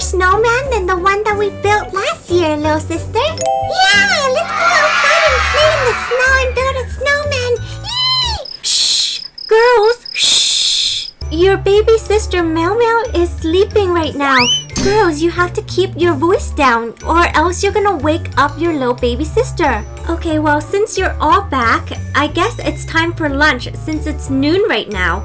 snowman than the one that we built last year, little sister. Yeah, let's go outside and play in the snow and build a snowman. Yee! Shh! Girls, shh! Your baby sister Meow Meow is sleeping right now. Girls, you have to keep your voice down or else you're gonna wake up your little baby sister. Okay, well, since you're all back, I guess it's time for lunch since it's noon right now.